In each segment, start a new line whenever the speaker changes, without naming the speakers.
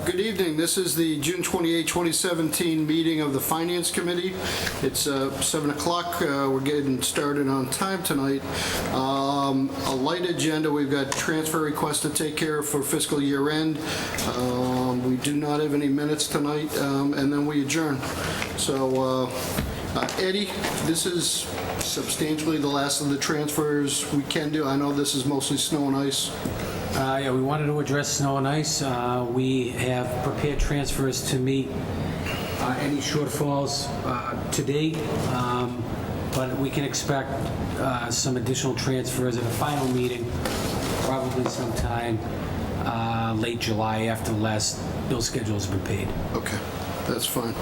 Good evening. This is the June 28, 2017 meeting of the Finance Committee. It's 7 o'clock. We're getting started on time tonight. A light agenda. We've got transfer requests to take care of for fiscal year end. We do not have any minutes tonight, and then we adjourn. So, Eddie, this is substantially the last of the transfers we can do. I know this is mostly snow and ice.
Yeah, we wanted to address snow and ice. We have prepared transfers to meet any shortfalls to date, but we can expect some additional transfers at a final meeting, probably sometime late July after the last bill schedule has been paid.
Okay, that's fine.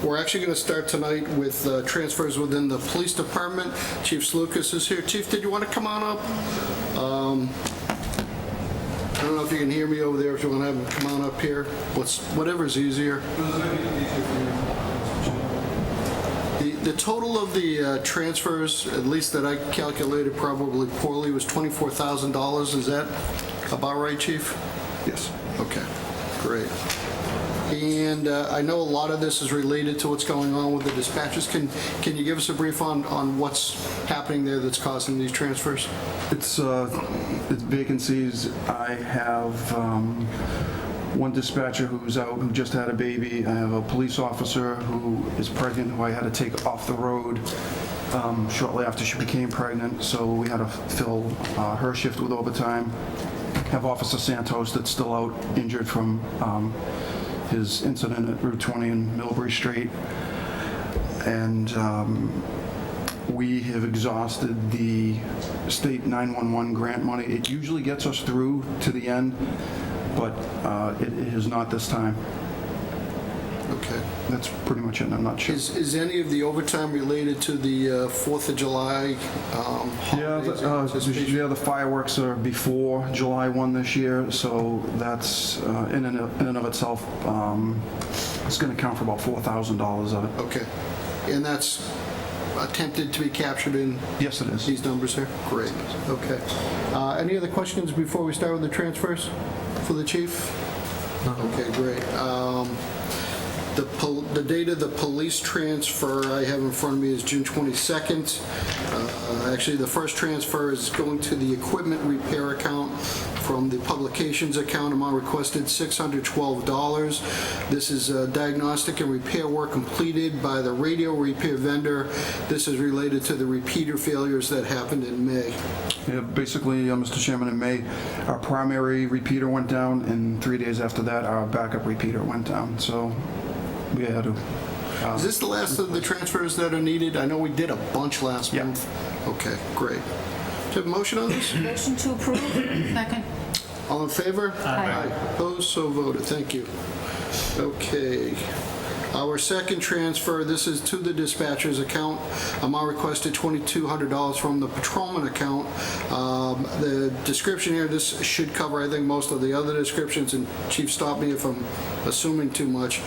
We're actually going to start tonight with transfers within the police department. Chief Slucas is here. Chief, did you want to come on up? I don't know if you can hear me over there, if you want to have him come on up here. Whatever's easier. The total of the transfers, at least that I calculated probably poorly, was $24,000. Is that about right, Chief?
Yes.
Okay, great. And I know a lot of this is related to what's going on with the dispatchers. Can you give us a brief on what's happening there that's causing these transfers?
It's vacancies. I have one dispatcher who's out, who just had a baby. I have a police officer who is pregnant, who I had to take off the road shortly after she became pregnant, so we had to fill her shift with overtime. Have Officer Santos that's still out injured from his incident at Route 20 and Millbury Street. And we have exhausted the state 911 grant money. It usually gets us through to the end, but it is not this time.
Okay.
That's pretty much it in a nutshell.
Is any of the overtime related to the 4th of July holidays?
The fireworks are before July 1 this year, so that's in and of itself, it's going to count for about $4,000 of it.
Okay. And that's attempted to be captured in
Yes, it is.
these numbers here? Great. Okay. Any other questions before we start with the transfers for the chief? No. Okay, great. The date of the police transfer I have in front of me is June 22nd. Actually, the first transfer is going to the equipment repair account from the publications account. Amount requested $612. This is diagnostic and repair work completed by the radio repair vendor. This is related to the repeater failures that happened in May.
Yeah, basically, Mr. Chairman, in May, our primary repeater went down, and 3 days after that, our backup repeater went down. So we had to.
Is this the last of the transfers that are needed? I know we did a bunch last
Yeah.
month. Okay, great. Do you have a motion on this?
Motion to approve. Second.
All in favor?
Aye.
Opposed? So voted. Thank you. Okay. Our second transfer, this is to the dispatcher's account. Amount requested $2,200 from the patrolman account. The description here, this should cover, I think, most of the other descriptions, and Chief, stop me if I'm assuming too much.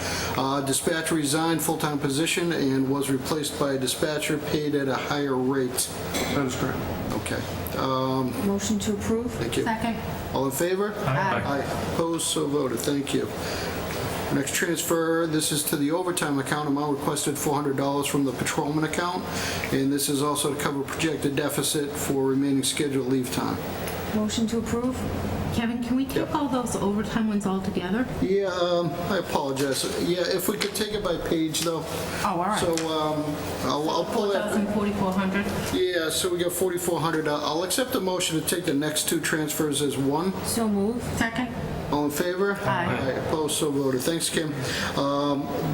Dispatcher resigned full-time position and was replaced by a dispatcher paid at a higher rate.
That is correct.
Okay.
Motion to approve.
Thank you.
Second.
All in favor?
Aye.
Opposed? So voted. Thank you. Next transfer, this is to the overtime account. Amount requested $400 from the patrolman account. And this is also to cover projected deficit for remaining scheduled leave time.
Motion to approve.
Kevin, can we take all those overtime ones all together?
Yeah, I apologize. Yeah, if we could take it by page, though.
Oh, all right.
So I'll pull that.
4,400.
Yeah, so we got 4,400. I'll accept a motion to take the next two transfers as one.
So move.
Second.
All in favor?
Aye.
Opposed? So voted. Thanks, Kim.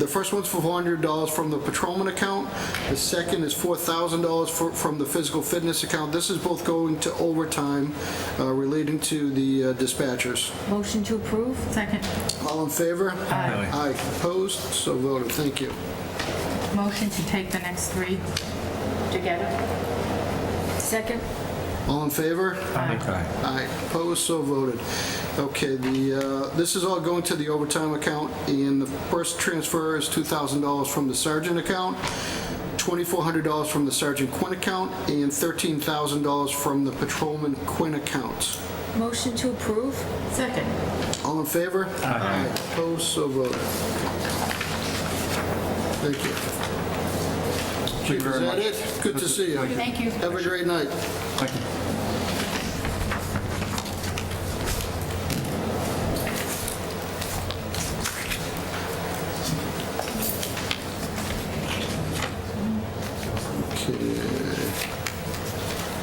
The first one's for $400 from the patrolman account. The second is $4,000 from the physical fitness account. This is both going to overtime relating to the dispatchers.
Motion to approve.
Second.
All in favor?
Aye.
Aye. Opposed? So voted. Thank you.
Motion to take the next three together.
Second.
All in favor?
Aye.
Aye. Opposed? So voted. Okay, this is all going to the overtime account, and the first transfer is $2,000 from the sergeant account, $2,400 from the Sergeant Quinn account, and $13,000 from the Patrolman Quinn account.
Motion to approve?
Second.
All in favor? Aye. Opposed, so voted. Thank you.
Thank you
Chief,
very
is that
much.
it? Good to see you.
Thank you.
Have a great night.
Thank you.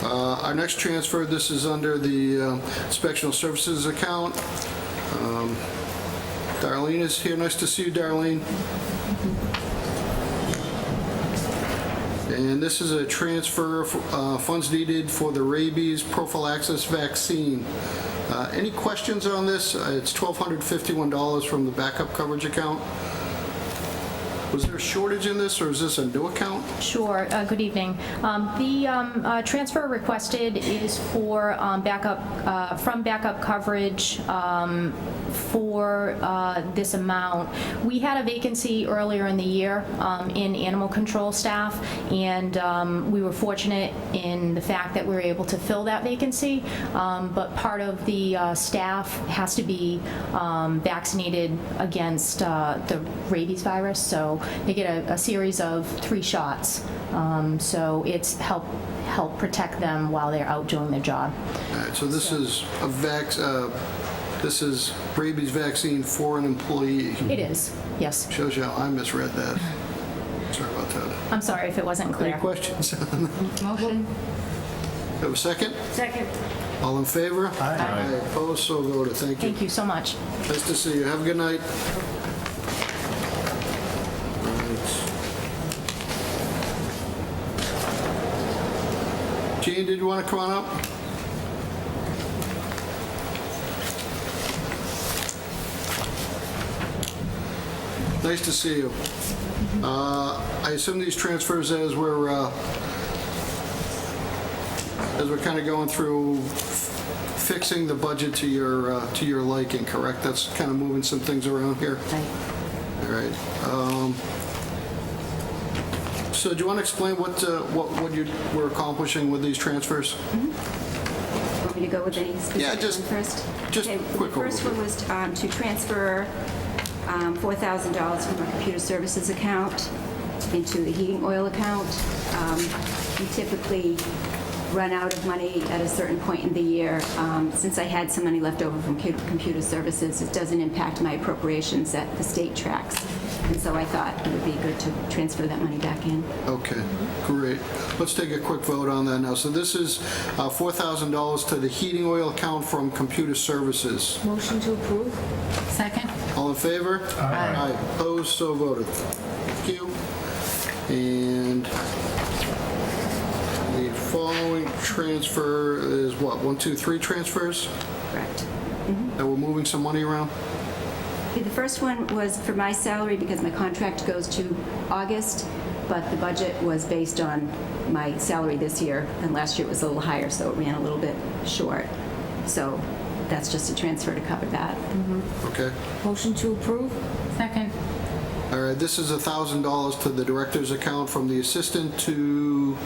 Our next transfer, this is under the Inspectional Services account. Darlene is here. Nice to see you, Darlene. And this is a transfer, funds needed for the rabies prophylaxis vaccine. Any questions on this? It's $1,251 from the backup coverage account. Was there a shortage in this, or is this a new account?
Sure. Good evening. The transfer requested is for backup, from backup coverage for this amount. We had a vacancy earlier in the year in animal control staff, and we were fortunate in the fact that we were able to fill that vacancy, but part of the staff has to be vaccinated against the rabies virus, so they get a series of 3 shots. So it's help protect them while they're out doing their job.
All right, so this is this is rabies vaccine for an employee.
It is, yes.
Shows you how I misread that. Sorry about that.
I'm sorry if it wasn't
Any
clear.
questions?
Motion.
Have a second?
Second.
All in favor? Aye. Opposed, so voted. Thank you.
Thank you so much.
Nice to see you. Have a good night. Right. Gene, did you want to come on up? Nice to see you. I assume these transfers as we're kind of going through fixing the budget to your liking, correct? That's kind of moving some things around here. All right. So do you want to explain what you were accomplishing with these transfers?
Want me to go with any
Yeah,
specific
just-
one first?
just
Okay,
quick
The first
overview.
one was to transfer $4,000 from our computer services account into the heating oil account. We typically run out of money at a certain point in the year. Since I had some money left over from computer services, it doesn't impact my appropriations that the state tracks. And so I thought it would be good to transfer that money back in.
Okay, great. Let's take a quick vote on that now. So this is $4,000 to the heating oil account from computer services.
Motion to approve?
Second.
All in favor? Aye. Opposed, so voted. Thank you. And the following transfer is what, 1, 2, 3 transfers?
Correct.
That we're moving some money around?
The first one was for my salary because my contract goes to August, but the budget was based on my salary this year, and last year it was a little higher, so it ran a little bit short. So that's just a transfer to cover that.
Okay.
Motion to approve?
Second.
All right, this is $1,000 to the director's account from the assistant to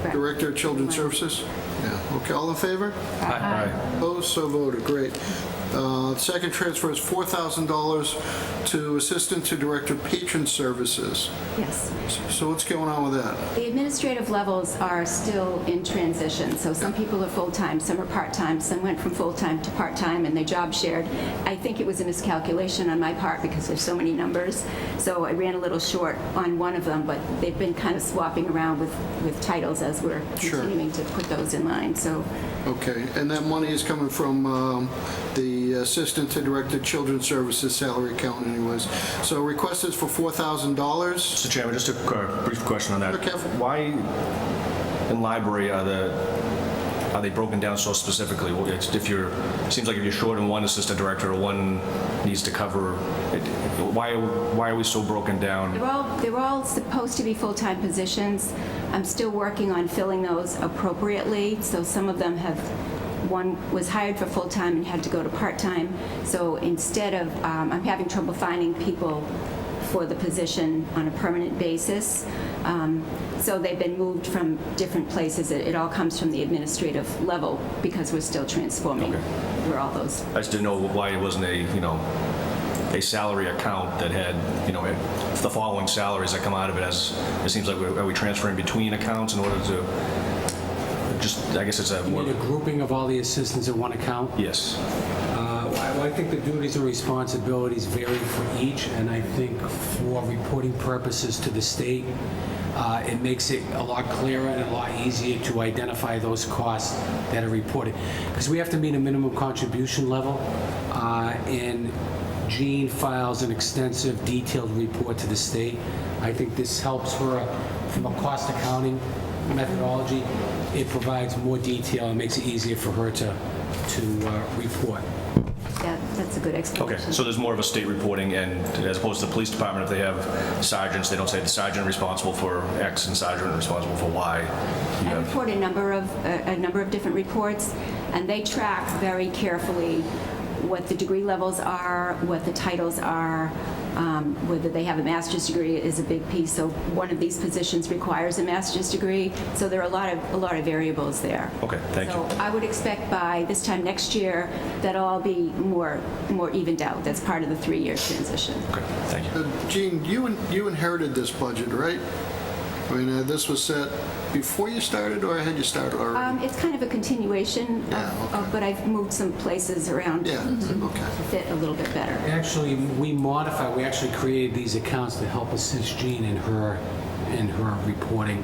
Correct.
Director of Children's Services? Yeah, okay, all in favor?
Aye.
Opposed, so voted, great. Second transfer is $4,000 to Assistant to Director Patron Services.
Yes.
So what's going on with that?
The administrative levels are still in transition, so some people are full-time, some are part-time, some went from full-time to part-time, and they job shared. I think it was a miscalculation on my part because there's so many numbers, so I ran a little short on one of them, but they've been kind of swapping around with titles as we're
Sure.
continuing to put those in line, so
Okay, and that money is coming from the Assistant to Director Children's Services salary account anyways. So request is for $4,000.
Mr. Chairman, just a brief question on that.
Okay.
Why in library are they broken down so specifically? Well, it seems like if you're short in one assistant director or one needs to cover it, why are we so broken down?
they're all supposed to be full-time positions. I'm still working on filling those appropriately, so some of them have, one was hired for full-time and had to go to part-time. So instead of, I'm having trouble finding people for the position on a permanent basis. So they've been moved from different places. It all comes from the administrative level because we're still transforming where all those.
I just didn't know why it wasn't a salary account that had, the following salaries that come out of it. As it seems like, are we transferring between accounts in order to, I guess it's a
You
more,
need a grouping of all the assistants in one account?
yes.
Well, I think the duties and responsibilities vary for each, and I think for reporting purposes to the state, it makes it a lot clearer and a lot easier to identify those costs that are reported. Because we have to meet a minimum contribution level, and Jean files an extensive, detailed report to the state. I think this helps her from a cost accounting methodology. It provides more detail and makes it easier for her to report.
Yeah, that's a good explanation.
Okay, so there's more of a state reporting, and as opposed to the police department, if they have sergeants, they don't say the sergeant responsible for X and sergeant responsible for Y. You
I
have-
report a number of different reports, and they track very carefully what the degree levels are, what the titles are, whether they have a master's degree is a big piece. So one of these positions requires a master's degree. So there are a lot of variables there.
Okay, thank you.
So I would expect by this time next year that'll all be more evened out. That's part of the 3-year transition.
Okay, thank you.
Gene, you inherited this budget, right? I mean, this was set before you started, or had you started already?
It's kind of a continuation,
Yeah, okay.
but I've moved some places around
Yeah, okay.
to fit a little bit better.
Actually, we actually created these accounts to help assist Jean in her reporting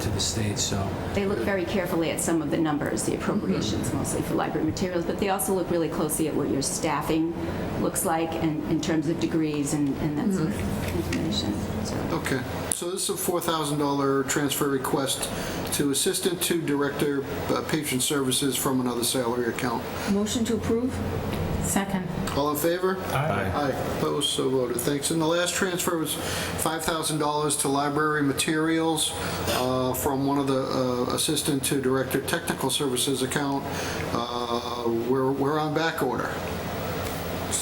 to the state, so.
They look very carefully at some of the numbers, the appropriations mostly for library materials, but they also look really closely at what your staffing looks like and in terms of degrees and that sort of information. So
Okay, so this is a $4,000 transfer request to Assistant to Director Patron Services from another salary account.
Motion to approve?
Second.
All in favor?
Aye.
Aye, opposed, so voted. Thanks. And the last transfer was $5,000 to library materials from one of the Assistant to Director Technical Services account. We're on back order.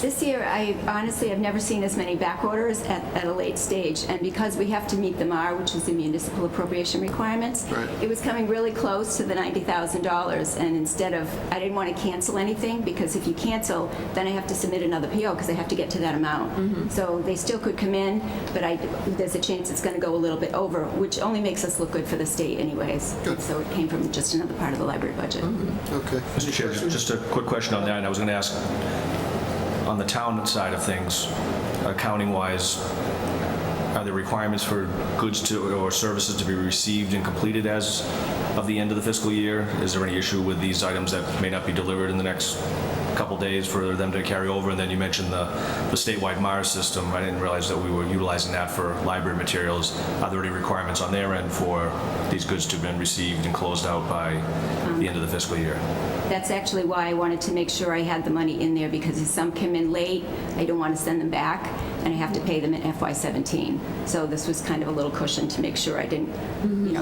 this year, I honestly have never seen as many back orders at a late stage, and because we have to meet the MAR, which is the municipal appropriation requirements,
Right.
it was coming really close to the $90,000, and instead of, I didn't want to cancel anything, because if you cancel, then I have to submit another PO, because I have to get to that amount. So they still could come in, but there's a chance it's going to go a little bit over, which only makes us look good for the state anyways.
Good.
So it came from just another part of the library budget.
Okay.
Mr. Chair, just a quick question on that, and I was going to ask, on the town side of things, accounting-wise, are there requirements for goods or services to be received and completed as of the end of the fiscal year? Is there any issue with these items that may not be delivered in the next couple days for them to carry over? And then you mentioned the statewide MAR system. I didn't realize that we were utilizing that for library materials. Are there any requirements on their end for these goods to have been received and closed out by the end of the fiscal year?
That's actually why I wanted to make sure I had the money in there, because if some come in late, I don't want to send them back, and I have to pay them in FY17. So this was kind of a little cushion to make sure I didn't,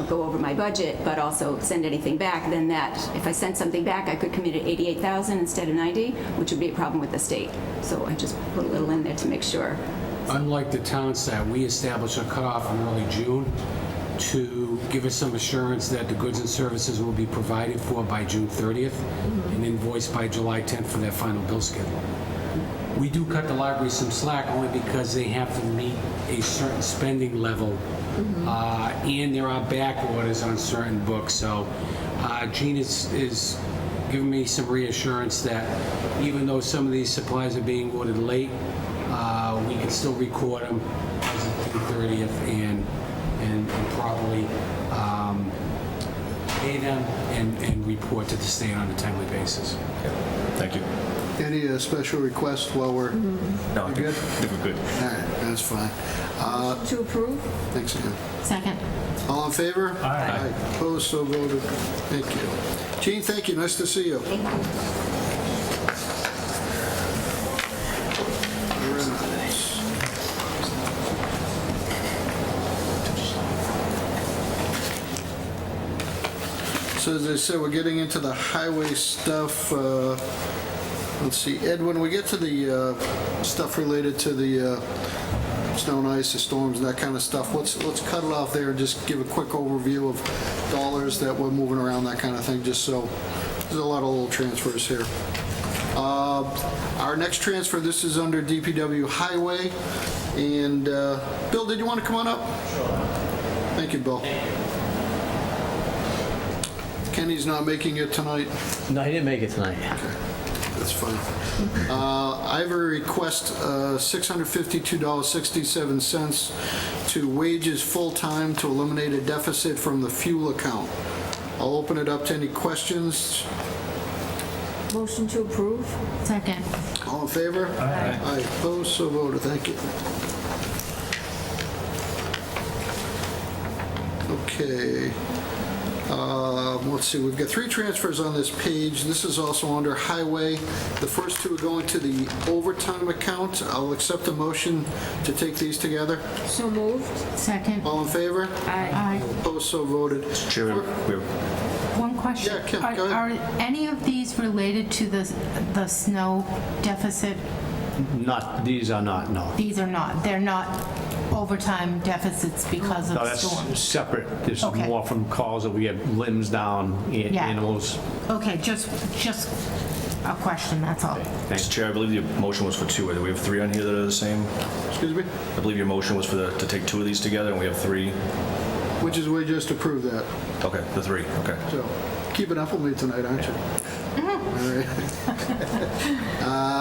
go over my budget, but also send anything back. Then that, if I sent something back, I could commit at $88,000 instead of $90, which would be a problem with the state. So I just put a little in there to make sure.
Unlike the town side, we established a cutoff in early June to give us some assurance that the goods and services will be provided for by June 30th and invoiced by July 10th for their final bill schedule. We do cut the library some slack only because they have to meet a certain spending level, and there are back orders on certain books. So Gene is giving me some reassurance that even though some of these supplies are being ordered late, we can still record them as of June 30th and properly pay them and report to the state on a timely basis.
Thank you.
Any special requests while we're...
No, I
You're
think we're good.
All right, that's fine.
Motion to approve?
Thanks again.
Second.
All in favor? Aye. Opposed, so voted. Thank you. Gene, thank you. Nice to see you.
Thank you.
Very nice. So as I said, we're getting into the highway stuff. Let's see, Ed, when we get to the stuff related to the snow and ice, the storms, that kind of stuff. Let's cut it off there and just give a quick overview of dollars that we're moving around, that kind of thing, just so, there's a lot of little transfers here. Our next transfer, this is under DPW Highway, and Bill, did you want to come on up? Sure. Thank you, Bill. Kenny's not making it tonight.
No, he didn't make it tonight.
That's fine. I have a request, $652.67 to wages full-time to eliminate a deficit from the fuel account. I'll open it up to any questions.
Motion to approve?
Second.
All in favor? Aye. Aye, opposed, so voted. Thank you. Okay. Let's see, we've got 3 transfers on this page. This is also under Highway. The first 2 are going to the overtime account. I'll accept a motion to take these together.
So moved?
Second.
All in favor?
Aye.
Opposed, so voted.
Chair, we have
One question.
Yeah, Kim, go ahead.
Are any of these related to the snow deficit?
These are not, no.
These are not. They're not overtime deficits because
No,
of
that's
storms?
separate. There's
Okay.
more from calls that we get limbs down,
Yeah.
animals.
Okay, just a question, that's all.
Mr. Chair, I believe your motion was for 2. Do we have 3 on here that are the same?
Excuse me?
I believe your motion was to take 2 of these together, and we have 3.
Which is, we just approved that.
Okay, the 3, okay.
So, keeping up with me tonight, aren't you? All right.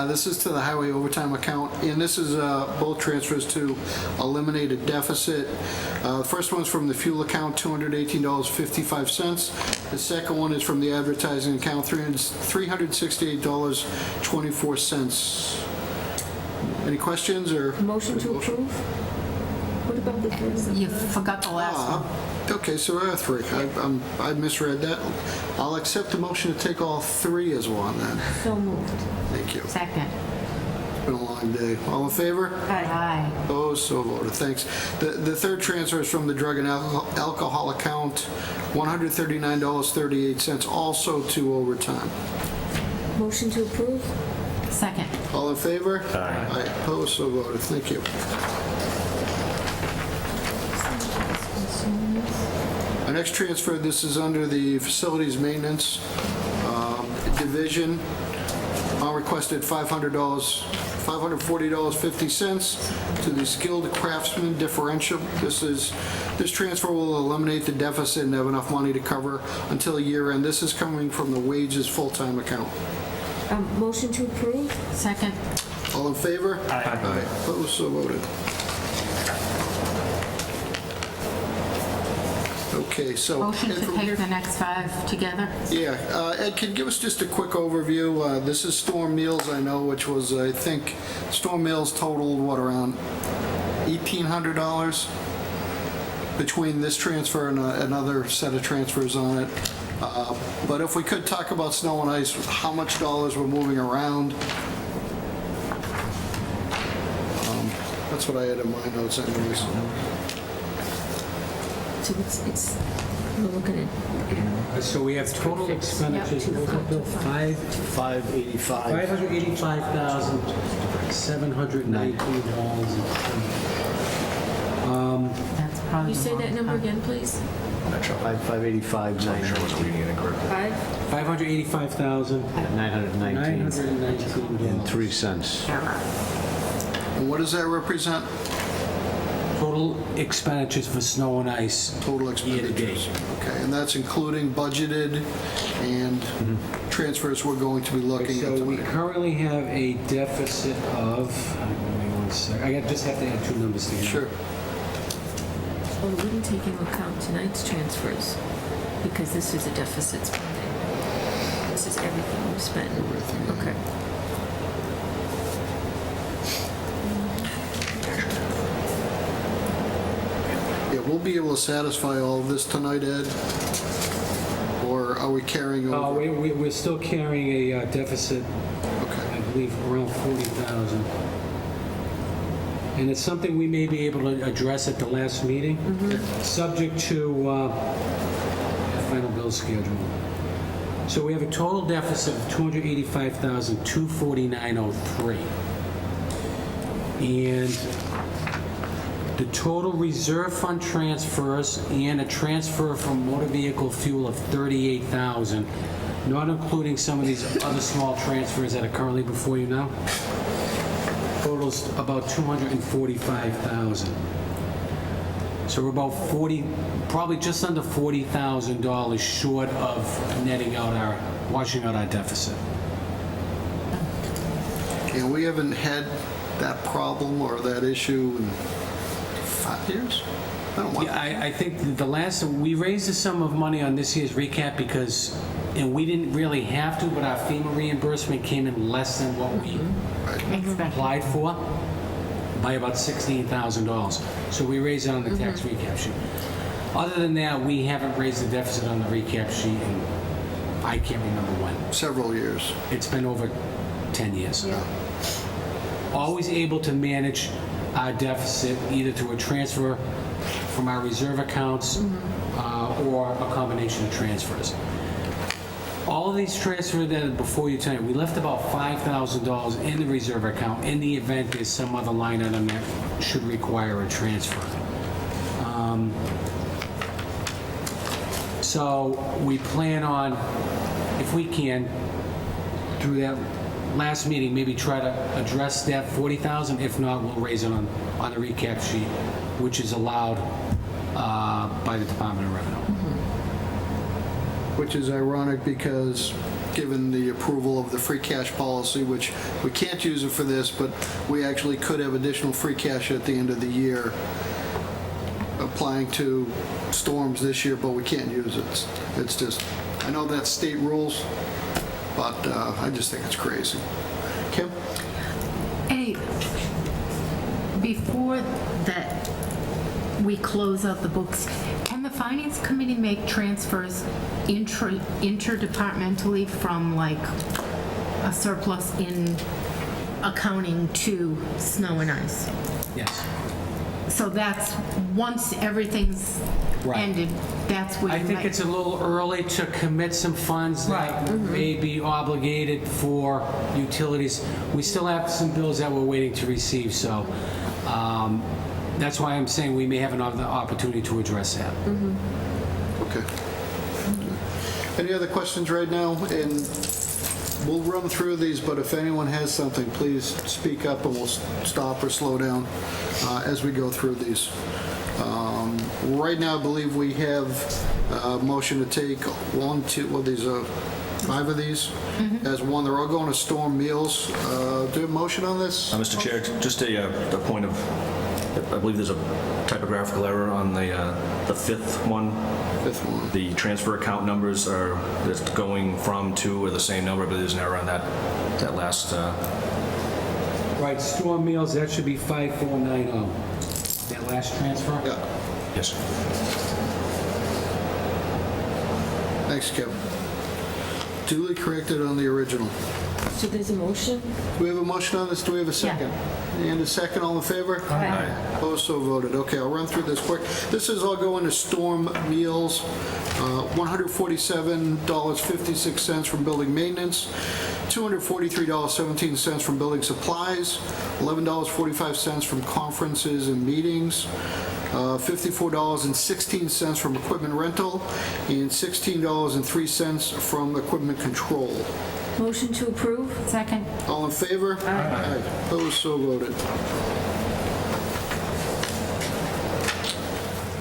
This is to the highway overtime account, and this is both transfers to eliminate a deficit. The first one's from the fuel account, $218.55. The second one is from the advertising account, $368.24. Any questions, or?
Motion to approve? What about the first?
You forgot the last one.
Okay, so there are 3. I misread that. I'll accept the motion to take all 3 as one then.
So moved.
Thank you.
Second.
It's been a long day. All in favor?
Aye.
Opposed, so voted. Thanks. The third transfer is from the drug and alcohol account, $139.38, also to overtime.
Motion to approve?
Second.
All in favor? Aye. Opposed, so voted. Thank you. Our next transfer, this is under the facilities maintenance division. Requested $540.50 to the skilled craftsman differential. This transfer will eliminate the deficit and have enough money to cover until year end. This is coming from the wages full-time account.
Motion to approve?
Second.
All in favor? Aye. Opposed, so voted. Okay, so.
Motion
Ed,
to
from
take
here-
the next 5 together?
Yeah, Ed, can you give us just a quick overview? This is Storm Meals, I know, which was, I think, Storm Meals totaled, what, around $1,800 between this transfer and another set of transfers on it. But if we could talk about snow and ice, how much dollars we're moving around. That's what I had in my notes anyways.
So it's, we're looking at,
So we have total expenditures, what was that, Bill?
585.
$585,719.
That's probably
you
the
say
wrong
that number
time.
again, please?
585,
I'm sure I wasn't reading it incorrectly.
5?
$919
$585,919.
and 3 cents.
And what does that represent?
Total expenditures for snow and ice.
Total
Year to
expenditures.
date.
Okay, and that's including budgeted and transfers we're going to be looking at
So we
tonight.
currently have a deficit of, give me one sec, just have to add 2 numbers together.
Sure.
Well, we didn't take into account tonight's transfers because this is a deficit spending. This is everything we've spent. Okay.
Yeah, we'll be able to satisfy all of this tonight, Ed? Or are we carrying over?
We're still carrying a deficit, I
Okay,
believe, around 40,000. And it's something we may be able to address at the last meeting, subject to final bill schedule. So we have a total deficit of $285,249.03. And the total reserve fund transfers and a transfer from motor vehicle fuel of $38,000, not including some of these other small transfers that are currently before you now, totals about $245,000. So we're about 40, probably just under $40,000 short of netting out our, washing out our deficit.
And we haven't had that problem or that issue in 5 years? I don't want.
Yeah, I think the last, we raised a sum of money on this year's recap because, and we didn't really have to, but our FEMA reimbursement came in less than what we applied for by about $16,000. So we raised it on the tax recap sheet. Other than that, we haven't raised the deficit on the recap sheet in, I can't remember when.
Several years.
It's been over 10 years. Always able to manage our deficit either through a transfer from our reserve accounts or a combination of transfers. All of these transfers that are before you tonight, we left about $5,000 in the reserve account in the event there's some other line item that should require a transfer. So we plan on, if we can, through that last meeting, maybe try to address that 40,000. If not, we'll raise it on the recap sheet, which is allowed by the Department of Revenue.
Which is ironic because, given the approval of the free cash policy, which we can't use it for this, but we actually could have additional free cash at the end of the year applying to storms this year, but we can't use it. It's just, I know that's state rules, but I just think it's crazy. Kim?
Hey, before that, we close out the books, can the Finance Committee make transfers interdepartmentally from like a surplus in accounting to snow and ice?
Yes.
So that's, once everything's
Right.
ended, that's when
I
you
think
might...
it's a little early to commit some funds that may be obligated for utilities. We still have some bills that we're waiting to receive, so that's why I'm saying we may have another opportunity to address that.
Okay. Any other questions right now? And we'll run through these, but if anyone has something, please speak up and we'll stop or slow down as we go through these. Right now, I believe we have a motion to take 1, 2, what these are, 5 of these as one. They're all going to Storm Meals. Do you have a motion on this?
Mr. Chair, just a point of, I believe there's a typographical error on the fifth one.
Fifth one.
The transfer account numbers are, that's going from to are the same number, but there's an error on that last.
Right, Storm Meals, that should be 5490. That last transfer?
Yeah.
Yes.
Thanks, Kevin. Duly corrected on the original.
So there's a motion?
Do we have a motion on this? Do we have a second? And a second, all in favor?
Aye.
Opposed, so voted. Okay, I'll run through this quick. This is all going to Storm Meals, $147.56 from building maintenance, $243.17 from building supplies, $11.45 from conferences and meetings, $54.16 from equipment rental, and $16.03 from equipment control.
Motion to approve?
Second.
All in favor? Aye. Opposed, so voted.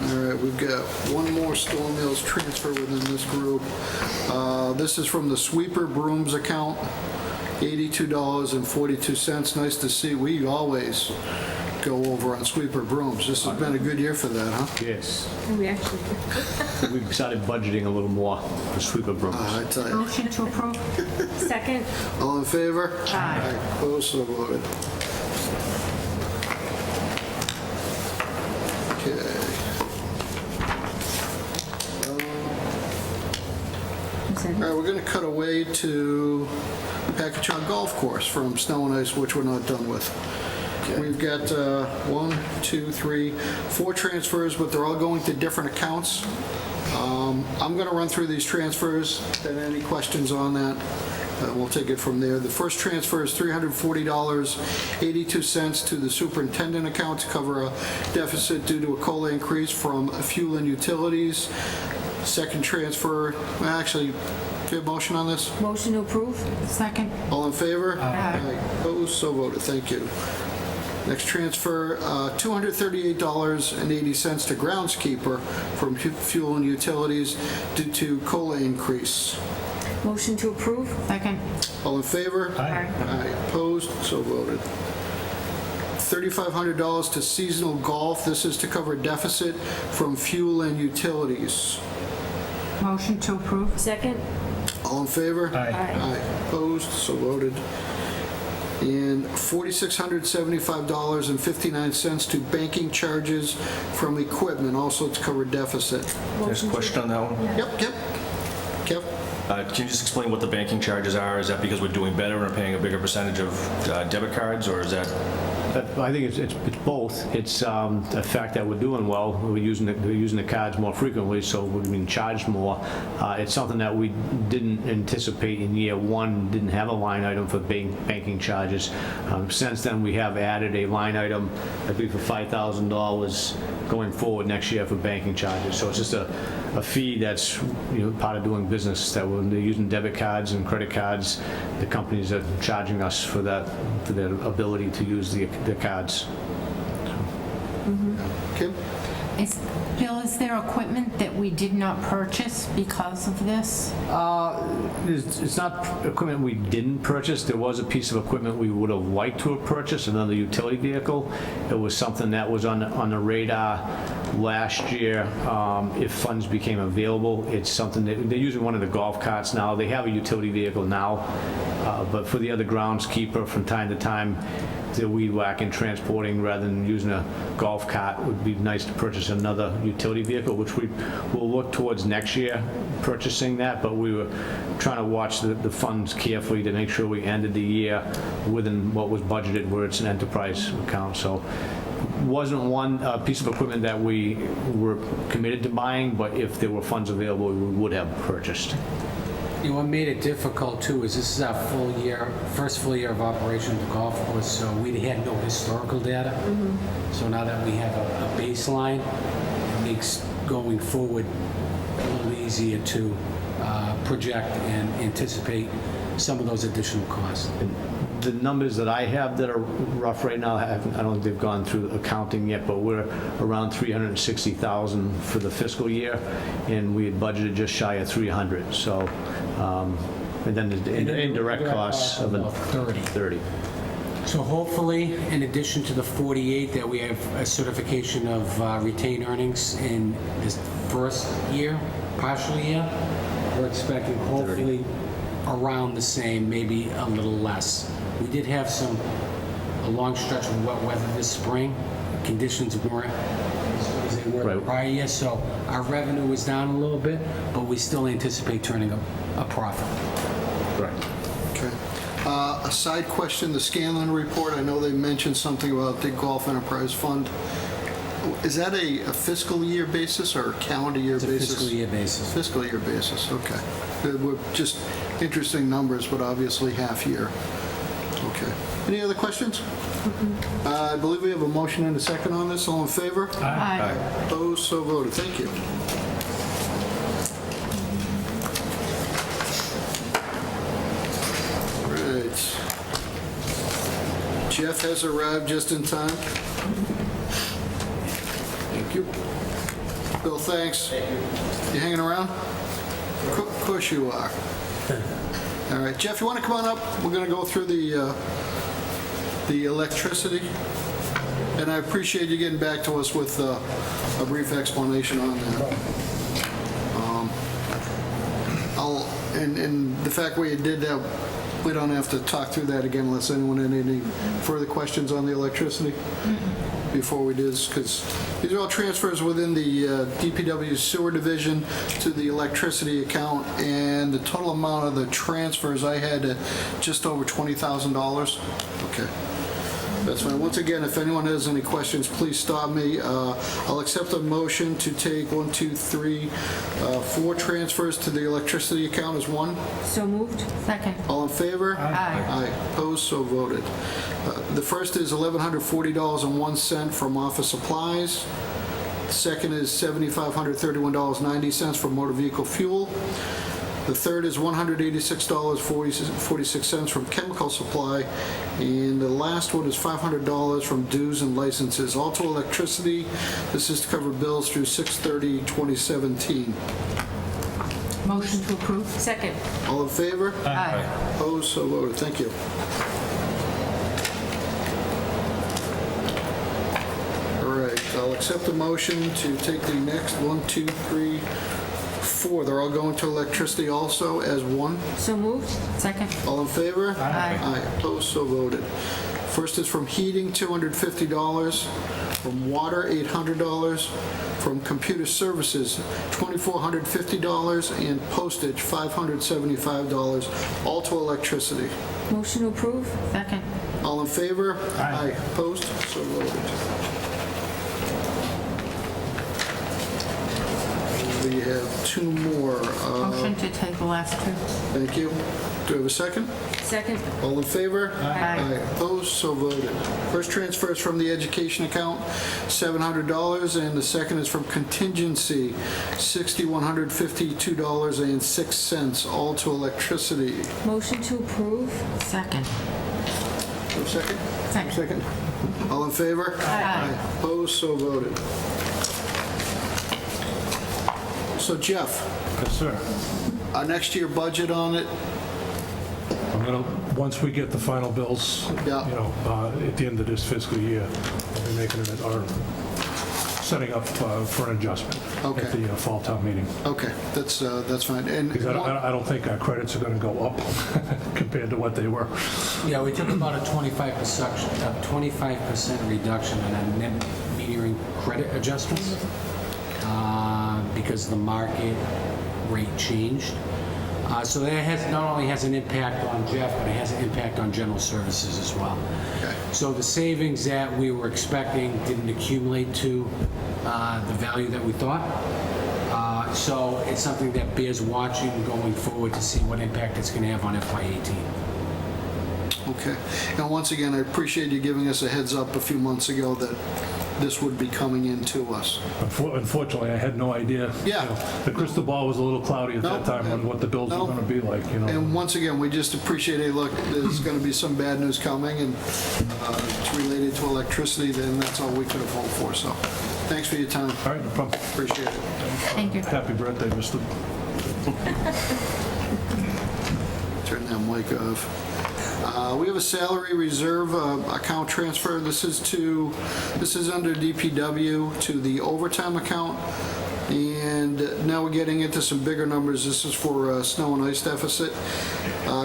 All right, we've got one more Storm Mills transfer within this group. This is from the sweeper brooms account, $82.42. Nice to see. We always go over on sweeper brooms. This has been a good year for that, huh?
Yes.
We actually,
We've started budgeting a little more for sweeper brooms.
I tell you.
Motion to approve?
second?
All in favor?
Aye.
Opposed, so voted. Okay. All right, we're going to cut away to Packagug Golf Course from Snow and Ice, which we're not done with. We've got 1, 2, 3, 4 transfers, but they're all going to different accounts. I'm going to run through these transfers, and any questions on that, we'll take it from there. The first transfer is $340.82 to the superintendent account to cover a deficit due to a COLA increase from fuel and utilities. Second transfer, actually, do you have a motion on this?
Motion to approve?
Second.
All in favor?
Aye.
Opposed? So voted. Thank you. Next transfer, $238.80 to groundskeeper from fuel and utilities due to COLA increase.
Motion to approve?
Second.
All in favor?
Aye.
Aye. Opposed? So voted. $3,500 to seasonal golf. This is to cover deficit from fuel and utilities.
Motion to approve.
Second?
All in favor?
Aye.
Opposed? So voted. And $4,675.59 to banking charges from equipment, also to cover deficit.
There's a question on that one?
Yep. Kev?
Can you just explain what the banking charges are? Is that because we're doing better and are paying a bigger percentage of debit cards, or is that?
I think it's both. It's the fact that we're doing well, we're using the cards more frequently, so we're being charged more. It's something that we didn't anticipate in year one, didn't have a line item for banking charges. Since then, we have added a line item, I believe for $5,000 going forward next year for banking charges. So it's just a fee that's part of doing business, that when they're using debit cards and credit cards, the companies are charging us for that, for their ability to use the cards.
Kim?
Bill, is there equipment that we did not purchase because of this?
It's not equipment we didn't purchase. There was a piece of equipment we would have liked to have purchased, another utility vehicle. It was something that was on the radar last year. If funds became available, it's something that they're using one of the golf carts now. They have a utility vehicle now, but for the other groundskeeper, from time to time, the weed whacking, transporting, rather than using a golf cart, it would be nice to purchase another utility vehicle, which we will look towards next year purchasing that, but we were trying to watch the funds carefully to make sure we ended the year within what was budgeted, where it's an enterprise account. So wasn't one piece of equipment that we were committed to buying, but if there were funds available, we would have purchased.
What made it difficult too is this is our first full year of operation of the golf course, so we had no historical data. So now that we have a baseline, it makes going forward a little easier to project and anticipate some of those additional costs.
The numbers that I have that are rough right now, I don't think they've gone through accounting yet, but we're around $360,000 for the fiscal year, and we had budgeted just shy of $300. So, and then the indirect costs of
about 30. So hopefully, in addition to the 48, that we have a certification of retained earnings in this first year, partial year, we're expecting hopefully around the same, maybe a little less. We did have a long stretch of wet weather this spring. Conditions weren't as they were the prior year, so our revenue was down a little bit, but we still anticipate turning a profit.
Correct.
Okay. A side question, the Scanlon report, I know they mentioned something about the Golf Enterprise Fund. Is that a fiscal year basis or a calendar year
It's a
basis?
fiscal year basis.
Fiscal year basis, okay. We're just interesting numbers, but obviously half year. Okay. Any other questions? I believe we have a motion and a second on this. All in favor?
Aye.
Opposed? So voted. Thank you. Right. Jeff has arrived just in time. Thank you. Bill, thanks. You hanging around? Of course you are. All right, Jeff, you want to come on up? We're going to go through the electricity. And I appreciate you getting back to us with a brief explanation on that. And the fact we did that, we don't have to talk through that again unless anyone had any further questions on the electricity before we do this, because these are all transfers within the DPW sewer division to the electricity account, and the total amount of the transfers I had just over $20,000. Okay. That's fine. Once again, if anyone has any questions, please stop me. I'll accept a motion to take 4 transfers to the electricity account as one.
So moved.
Second.
All in favor?
Aye.
Aye. Opposed, so voted. The first is $1,140.01 from office supplies. The second is $7,531.90 from motor vehicle fuel. The third is $186.46 from chemical supply. And the last one is $500 from dues and licenses. All to electricity. This is to cover bills through 6/30/2017.
Motion to approve?
Second.
All in favor?
Aye.
Opposed, so voted. Thank you. All right, I'll accept the motion to take the next 1, 2, 3, 4. They're all going to electricity also as one.
So moved.
Second.
All in favor?
Aye.
Aye. Opposed, so voted. First is from heating, $250. From water, $800. From computer services, $2,450. And postage, $575. All to electricity.
Motion to approve.
Second.
All in favor? Aye. Opposed? So voted. We have 2 more.
Motion to take the last 2.
Thank you. Do we have a second?
Second.
All in favor?
Aye.
Opposed? So voted. First transfer is from the education account, $700, and the second is from contingency, $6,152.06, all to electricity.
Motion to approve.
Second.
Do we have a second?
Second.
Second. All in favor?
Aye.
Opposed? So voted. So Jeff,
Yes, sir.
our next year budget on it?
I'm gonna, once we get the final bills,
Yeah.
at the end of this fiscal year, we'll be making it, or setting up for an adjustment
Okay.
at the fall town meeting.
Okay, that's fine. And
Because I don't think our credits are gonna go up compared to what they were.
Yeah, we took about a 25% reduction in our net metering credit adjustments because the market rate changed. So that not only has an impact on Jeff, but it has an impact on general services as well.
Okay.
So the savings that we were expecting didn't accumulate to the value that we thought. So it's something that bears watching going forward to see what impact it's going to have on FY18.
Okay. And once again, I appreciate you giving us a heads up a few months ago that this would be coming in to us.
Unfortunately, I had no idea.
Yeah.
The crystal ball was a little cloudy at
No,
that time on what the bills were
no.
gonna be like,
And once again, we just appreciate, hey, look, there's going to be some bad news coming, and it's related to electricity, then that's all we could have hoped for. So thanks for your time.
All right, no problem.
Appreciate it.
Thank you.
Happy birthday, Mr.
Turn that mic off. We have a salary reserve account transfer. This is under DPW to the overtime account. And now we're getting into some bigger numbers. This is for snow and ice deficit.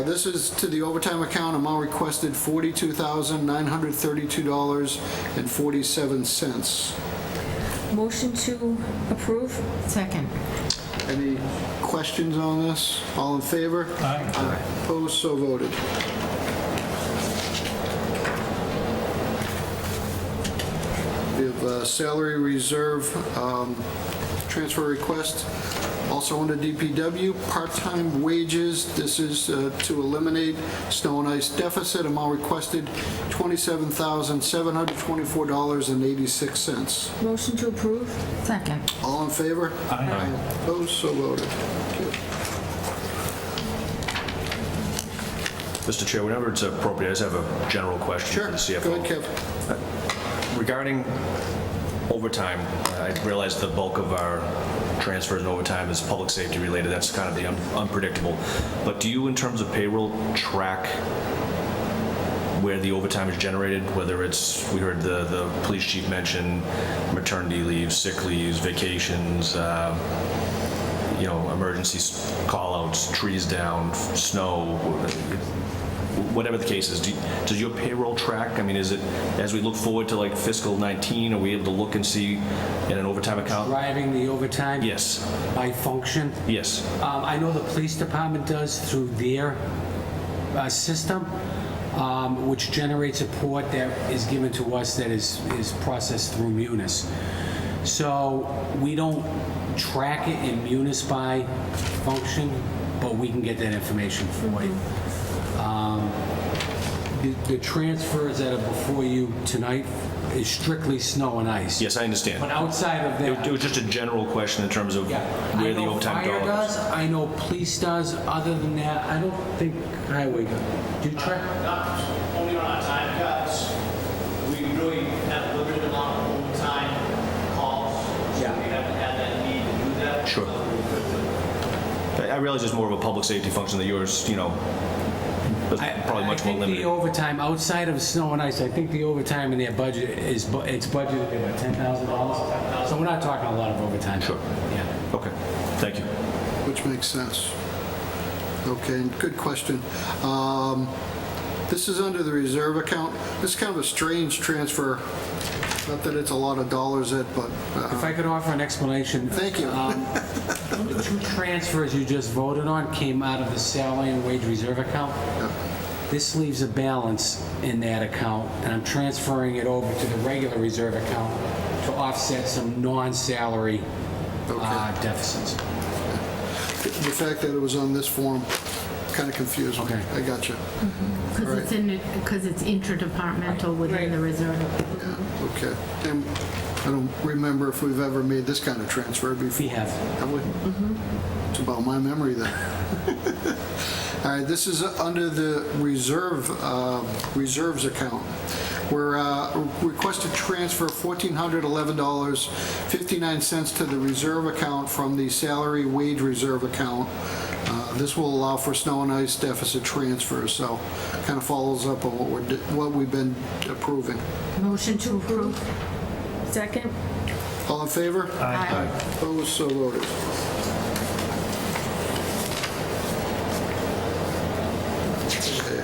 This is to the overtime account. Amount requested $42,932.47.
Motion to approve.
Second.
Any questions on this? All in favor?
Aye.
Opposed, so voted. We have salary reserve transfer request, also under DPW, part-time wages. This is to eliminate snow and ice deficit. Amount requested $27,724.86.
Motion to approve.
Second.
All in favor?
Aye.
Opposed, so voted. Thank you.
Mr. Chair, whenever it's appropriate, I just have a general question
Sure.
for the CFO.
Go ahead, Kev.
Regarding overtime, I realize the bulk of our transfers and overtime is public safety related. That's kind of the unpredictable. But do you, in terms of payroll, track where the overtime is generated? Whether it's, we heard the police chief mention maternity leave, sick leaves, vacations, emergency call-outs, trees down, snow, whatever the case is. Does your payroll track? I mean, is it, as we look forward to like fiscal 19, are we able to look and see in an overtime account?
Driving the overtime?
Yes.
By function?
Yes.
I know the police department does through their system. which generates a port that is given to us that is processed through Munis. So we don't track it in Munis by function, but we can get that information for you. The transfers that are before you tonight is strictly snow and ice.
Yes, I understand.
But outside of that...
It was just a general question in terms of
Yeah,
where
I
the
know
overtime
fire
dollar is.
does, I know police does, other than that, I don't think highway does. Do you track?
Not only on our time cards, we really have limited amount of overtime calls.
Yeah.
We haven't had that need to do that.
Sure. I realize it's more of a public safety function than yours, you know, is probably much more
I think
limited.
the overtime, outside of snow and ice, I think the overtime in their budget is, it's budgeted at about $10,000. So we're not talking a lot of overtime.
Sure.
Yeah.
Okay, thank you.
Which makes sense. Okay, good question. This is under the reserve account. This is kind of a strange transfer. Not that it's a lot of dollars, but
If I could offer an explanation.
Thank you.
The two transfers you just voted on came out of the salary and wage reserve account. This leaves a balance in that account, and I'm transferring it over to the regular reserve account to offset some non-salary deficits.
the fact that it was on this form kind of confused me.
Okay.
I got you.
Because it's interdepartmental within the reserve.
Okay. And I don't remember if we've ever made this kind of transfer before.
We have.
Have we? It's about my memory then. All right, this is under the reserves account. We're requested transfer $1,411.59 to the reserve account from the salary wage reserve account. This will allow for snow and ice deficit transfers, so kind of follows up on what we've been approving.
Motion to approve.
Second?
All in favor?
Aye.
Opposed, so voted. Okay.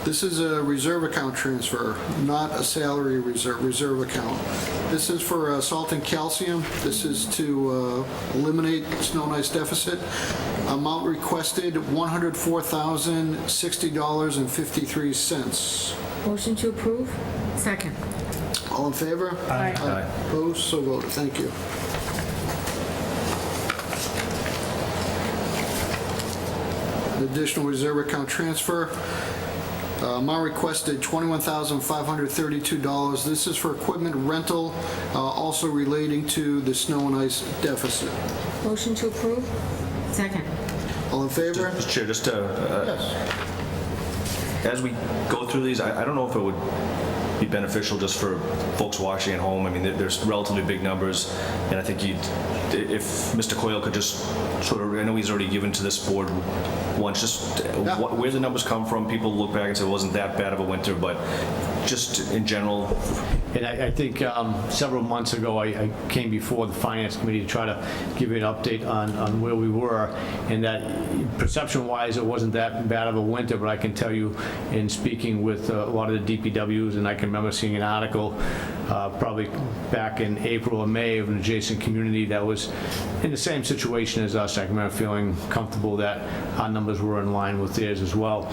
This is a reserve account transfer, not a salary reserve account. This is for salt and calcium. This is to eliminate snow and ice deficit. Amount requested, $104,060.53.
Motion to approve?
Second.
All in favor?
Aye.
Opposed, so voted. Thank you. Additional reserve account transfer. Amount requested $21,532. This is for equipment rental, also relating to the snow and ice deficit.
Motion to approve?
Second.
All in favor?
Mr. Chair, just to,
Yes.
as we go through these, I don't know if it would be beneficial just for folks watching at home. I mean, there's relatively big numbers, and I think if Mr. Coyle could just sort of, I know he's already given to this board once, just where the numbers come from. People look back and say it wasn't that bad of a winter, but just in general.
And I think several months ago, I came before the Finance Committee to try to give you an update on where we were, and that perception-wise, it wasn't that bad of a winter, but I can tell you, in speaking with a lot of the DPWs, and I can remember seeing an article probably back in April or May of an adjacent community that was in the same situation as us. I can remember feeling comfortable that our numbers were in line with theirs as well.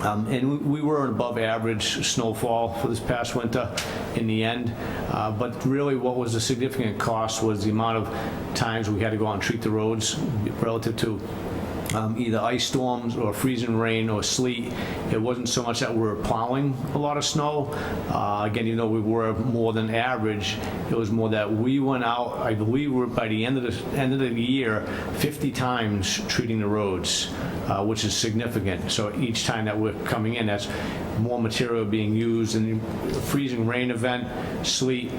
And we were an above average snowfall for this past winter in the end. But really what was a significant cost was the amount of times we had to go out and treat the roads relative to either ice storms or freezing rain or sleet. It wasn't so much that we were plowing a lot of snow. Again, even though we were more than average, it was more that we went out, I believe we're by the end of the year, 50 times treating the roads, which is significant. So each time that we're coming in, that's more material being used. And a freezing rain event, sleet,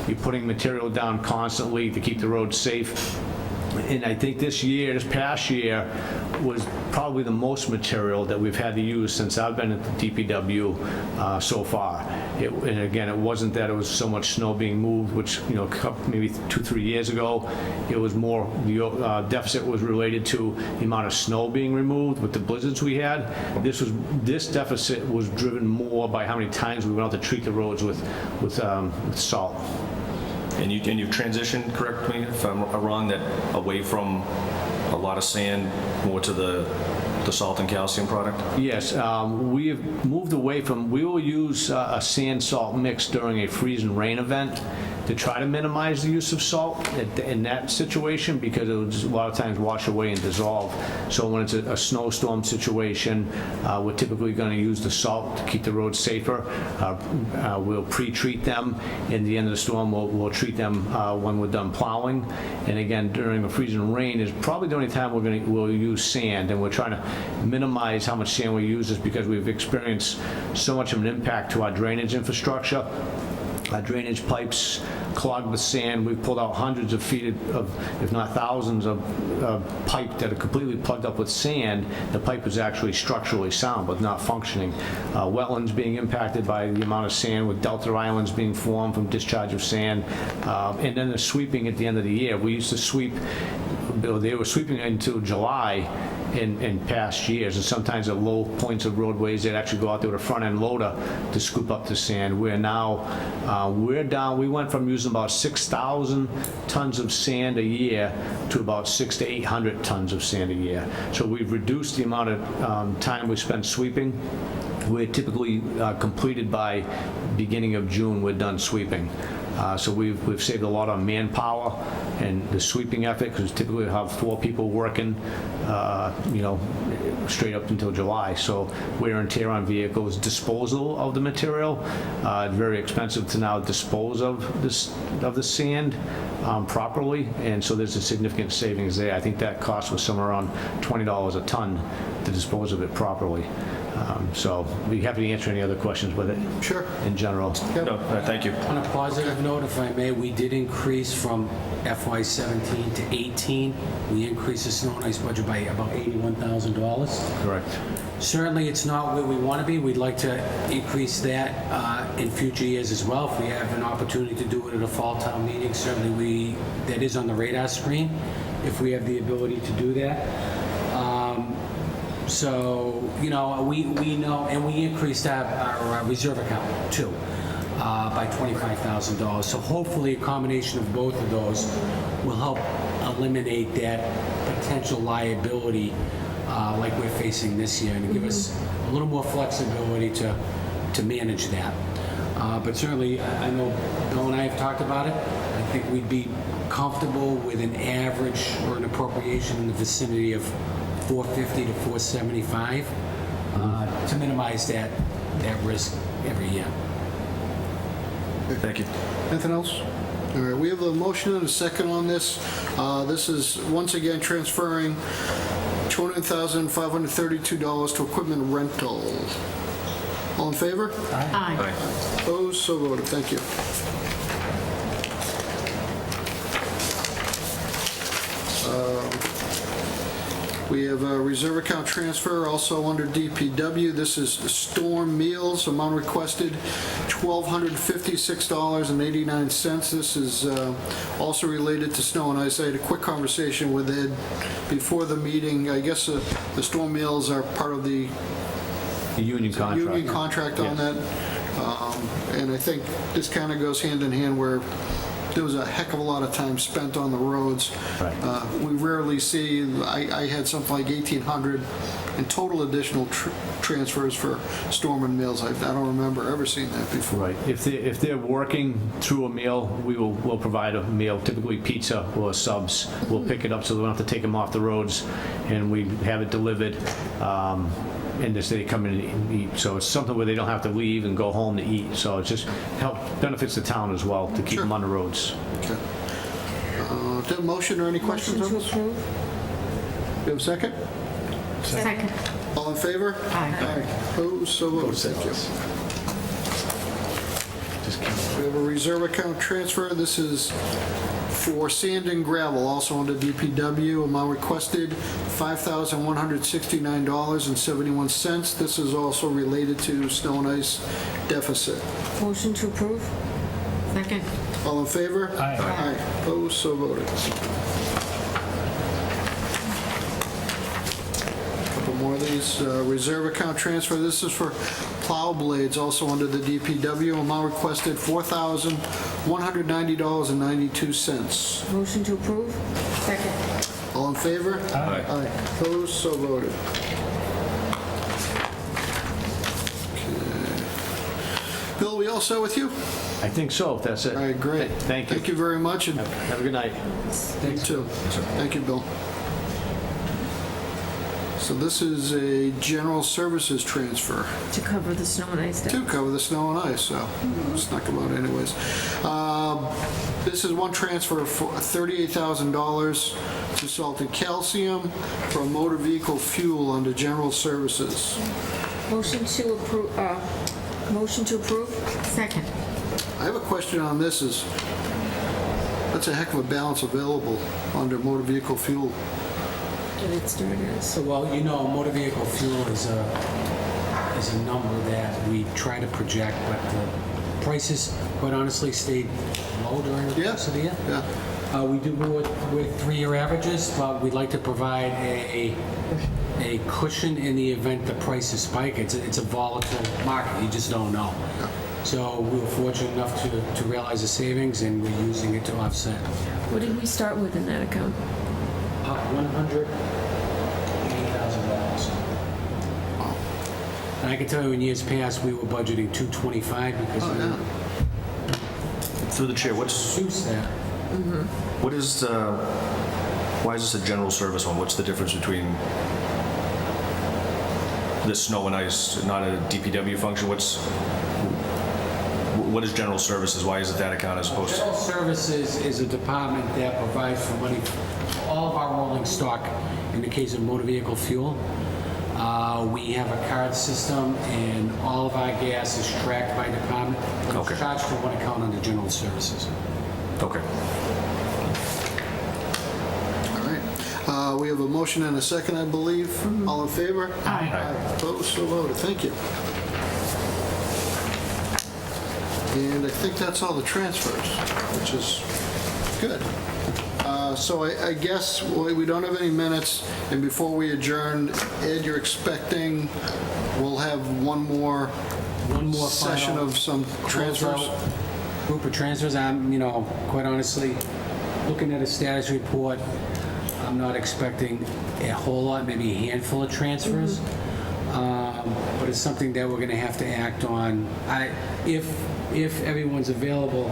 you're putting material down constantly to keep the roads safe. And I think this past year, was probably the most material that we've had to use since I've been at the DPW so far. And again, it wasn't that it was so much snow being moved, which, you know, maybe 2-3 years ago, it was more, the deficit was related to the amount of snow being removed with the blizzards we had. This deficit was driven more by how many times we went out to treat the roads with salt.
And you've transitioned, correct me if I'm wrong, that away from a lot of sand more to the salt and calcium product?
Yes, we have moved away from, we will use a sand-salt mix during a freeze and rain event to try to minimize the use of salt in that situation, because it will just a lot of times wash away and dissolve. So when it's a snowstorm situation, we're typically going to use the salt to keep the roads safer. We'll pre-treat them. In the end of the storm, we'll treat them when we're done plowing. And again, during the freeze and rain is probably the only time we'll use sand, and we're trying to minimize how much sand we use, is because we've experienced so much of an impact to our drainage infrastructure. Our drainage pipes clogged with sand. We've pulled out hundreds of feet of, if not thousands of pipe that are completely plugged up with sand. The pipe is actually structurally sound but not functioning. Wetlands being impacted by the amount of sand, with delta islands being formed from discharge of sand. And then the sweeping at the end of the year. We used to sweep, they were sweeping until July in past years, and sometimes at low points of roadways, they'd actually go out there with a front-end loader to scoop up the sand. We're now, we're down, we went from using about 6,000 tons of sand a year to about 600 to 800 tons of sand a year. So we've reduced the amount of time we spend sweeping. We're typically completed by beginning of June, we're done sweeping. So we've saved a lot on manpower and the sweeping effort, because typically we have 4 people working, straight up until July. So wear and tear on vehicles, disposal of the material. It's very expensive to now dispose of the sand properly, and so there's a significant savings there. I think that cost was somewhere around $20 a ton to dispose of it properly. So we'd be happy to answer any other questions with it.
Sure.
In general.
No, thank you.
On a positive note, if I may, we did increase from FY17 to 18. We increased the snow and ice budget by about $81,000.
Correct.
Certainly, it's not where we want to be. We'd like to increase that in future years as well. If we have an opportunity to do it at a fall town meeting, certainly that is on the radar screen, if we have the ability to do that. So, we know, and we increased our reserve account too by $25,000. So hopefully a combination of both of those will help eliminate that potential liability like we're facing this year, and give us a little more flexibility to manage that. But certainly, I know Bill and I have talked about it. I think we'd be comfortable with an average or an appropriation in the vicinity of 450 to 475 to minimize that risk every year.
Thank you.
Anything else? All right, we have a motion and a second on this. This is, once again, transferring $200,532 to equipment rental. All in favor?
Aye.
Opposed? So voted. Thank you. We have a reserve account transfer also under DPW. This is storm meals. Amount requested $1,256.89. This is also related to snow and ice. I had a quick conversation with Ed before the meeting. I guess the storm meals are part of the
Union contract
on that. And I think this kind of goes hand in hand where there was a heck of a lot of time spent on the roads.
Right.
We rarely see, I had something like 1,800 in total additional transfers for storm and meals. I don't remember ever seeing that before.
Right. If they're working through a meal, we'll provide a meal, typically pizza or subs. We'll pick it up so they don't have to take them off the roads, and we have it delivered. And they come in and eat. So it's something where they don't have to leave and go home to eat. So it just benefits the town as well to keep them on the roads.
Okay. Do you have a motion or any questions on this? Do you have a second?
Second.
All in favor?
Aye.
Opposed? So voted. Thank you. We have a reserve account transfer. This is for sand and gravel, also under DPW. Amount requested $5,169.71. This is also related to snow and ice deficit.
Motion to approve?
Second.
All in favor? Aye. Opposed? So voted. Couple more of these. Reserve account transfer. This is for plow blades, also under the DPW. Amount requested $4,190.92.
Motion to approve?
Second.
All in favor?
Aye.
Aye. Opposed, so voted. Okay. Bill, we all set with you?
I think so, if that's it.
All right, great.
Thank you.
Thank you very much, and
Have a good night.
you too. Thank you, Bill. So this is a general services transfer
To cover the snow and ice day.
to cover the snow and ice, so snuck them out anyways. This is one transfer for $38,000 to Salted Calcium for motor vehicle fuel under general services.
Motion to approve, motion to approve?
Second.
I have a question on this is, that's a heck of a balance available under motor vehicle fuel.
Did it start as?
So, well, you know, motor vehicle fuel is a number that we try to project, but the prices, quite honestly, stayed low during the course of the year.
Yeah.
We do go with three-year averages, but we'd like to provide a cushion in the event the prices spike. It's a volatile market, you just don't know. So we were fortunate enough to realize the savings, and we're using it to offset.
What did we start with in that account?
$180,000. And I can tell you, in years past, we were budgeting $225 because we
Through the chair, what's,
reduced that.
what is, why is this a general service one? What's the difference between the snow and ice, not a DPW function? What is general services? Why is it that account as opposed to?
General Services is a department that provides for money for all of our rolling stock in the case of motor vehicle fuel. We have a card system, and all of our gas is tracked by department.
Okay.
It's charged to one account under General Services.
Okay.
All right. We have a motion and a second, I believe. All in favor?
Aye.
Opposed, so voted. Thank you. And I think that's all the transfers, which is good. So I guess we don't have any minutes, and before we adjourn, Ed, you're expecting we'll have one more session
final
of some transfers?
closeout Group of transfers. I'm, quite honestly, looking at a status report, I'm not expecting a whole lot, maybe a handful of transfers. But it's something that we're going to have to act on. If everyone's available,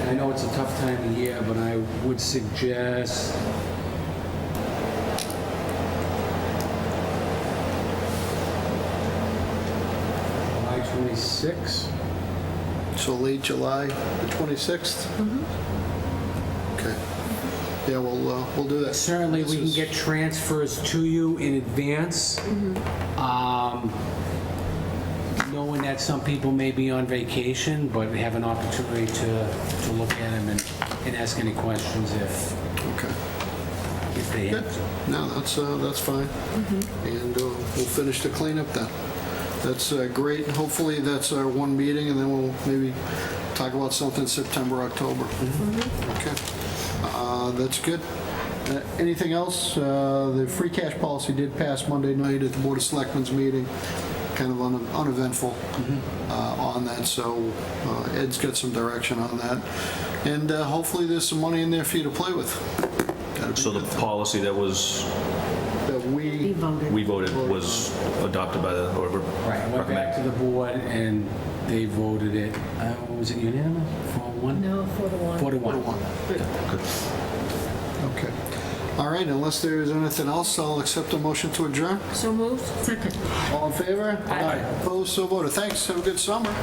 and I know it's a tough time of year, but I would suggest July 26th.
So late July, the 26th? Okay. Yeah, we'll do that.
Certainly, we can get transfers to you in advance. Knowing that some people may be on vacation, but have an opportunity to look at them and ask any questions if
Okay.
they
Good.
have.
No, that's fine. And we'll finish the cleanup then. That's great. Hopefully, that's our one meeting, and then we'll maybe talk about something September, October. Okay. That's good. Anything else? The free cash policy did pass Monday night at the Board of Selectmen's meeting. Kind of uneventful on that, so Ed's got some direction on that. And hopefully there's some money in there for you to play with. That'd be
So the
good.
policy that was,
That
We voted.
we voted was adopted by the, or
Right, went back to
recommended?
the board, and they voted it, was it unanimous? 4-1?
No, 4-1.
4-1.
Okay. All right, unless there is anything else, I'll accept a motion to adjourn.
So moved?
Second.
All in favor? Aye. Opposed, so voted. Thanks, have a good summer.